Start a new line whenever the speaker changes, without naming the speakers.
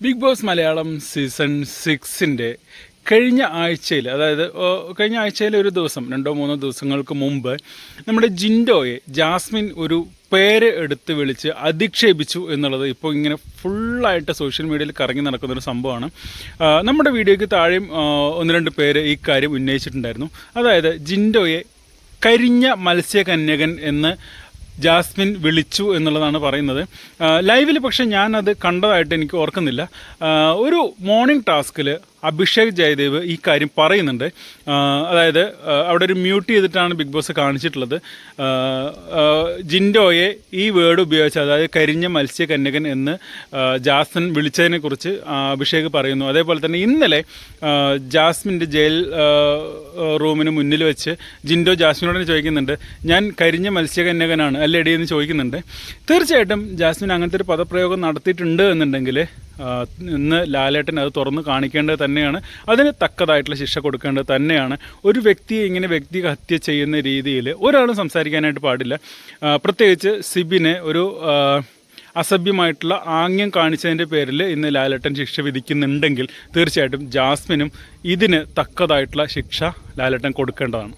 Big boss Malayalam season 6 കഴിഞ്ഞ ആഴ്ചയിൽ, അതായത് കഴിഞ്ഞ ആഴ്ചയിലെ ഒരു ദിവസം 2-3 ദിവസങ്ങൾക്ക് മുമ്പ് നമ്മുടെ ജിൻഡോയെ ജാസ്മിൻ ഒരു പേര് എടുത്ത് വിളിച്ച് അധിക്ഷേപിച്ചു എന്നുള്ളത് ഇപ്പോൾ ഇങ്ങനെ ഫുള്ളായിട്ട് സോഷ്യൽ മീഡിയയിൽ കറങ്ങി നടക്കുന്നൊരു സംഭവമാണ്. നമ്മുടെ വീഡിയോയ്ക്ക് താഴെയും 1-2 പേര് ഈ കാര്യം ഉന്നയിച്ചിട്ടുണ്ടായിരുന്നു. അതായത് ജിൻഡോയെ കരിഞ്ഞ മത്സ്യകന്യകൻ എന്ന് ജാസ്മിൻ വിളിച്ചു എന്നുള്ളതാണ് പറയുന്നത്. ലൈവിൽ പക്ഷേ ഞാനത് കണ്ടതായിട്ട് എനിക്ക് ഓർക്കുന്നില്ല. ഒരു മോർണിംഗ് ടാസ്കിൽ അഭിഷേക് ജയദേവ് ഈ കാര്യം പറയുന്നുണ്ട്. അതായത് അവിടെ ഒരു മ്യൂട്ട് ചെയ്തിട്ടാണ് ബിഗ് ബോസ് കാണിച്ചിട്ടുള്ളത്. ജിൻഡോയെ ഈ വേർഡ് ഉപയോഗിച്ച്, അതായത് കരിഞ്ഞ മത്സ്യകന്യകൻ എന്ന് ജാസ്മിൻ വിളിച്ചതിനെക്കുറിച്ച് അഭിഷേക് പറയുന്നു. അതേപോലെ തന്നെ ഇന്നലെ ജാസ്മിൻ്റെ ജയിൽ റൂമിന് മുന്നിൽ വെച്ച് ജിൻഡോ ജാസ്മിനോട് ചോദിക്കുന്നുണ്ട്, ഞാൻ കരിഞ്ഞ മത്സ്യകന്യകനാണ് അല്ലേടി എന്ന് ചോദിക്കുന്നുണ്ട്. തീർച്ചയായിട്ടും ജാസ്മിൻ അങ്ങനത്തെ ഒരു പദപ്രയോഗം നടത്തിയിട്ടുണ്ട് എന്നുണ്ടെങ്കിൽ ഇന്ന് ലാലേട്ടൻ അത് തുറന്ന് കാണിക്കേണ്ടത് തന്നെയാണ്. അതിന് തക്കതായിട്ടുള്ള ശിക്ഷ കൊടുക്കേണ്ടത് തന്നെയാണ്. ഒരു വ്യക്തിയെ ഇങ്ങനെ വ്യക്തിഹത്യ ചെയ്യുന്ന രീതിയിൽ ഒരാളും സംസാരിക്കാനായിട്ട് പാടില്ല. പ്രത്യേകിച്ച് സിബിനെ ഒരു അസഭ്യമായിട്ടുള്ള ആംഗ്യം കാണിച്ചതിൻ്റെ പേരിൽ ഇന്ന് ലാലേട്ടൻ ശിക്ഷ വിധിക്കുന്നുണ്ടെങ്കിൽ തീർച്ചയായിട്ടും ജാസ്മിനും ഇതിന് തക്കതായിട്ടുള്ള ശിക്ഷ ലാലേട്ടൻ കൊടുക്കേണ്ടതാണ്.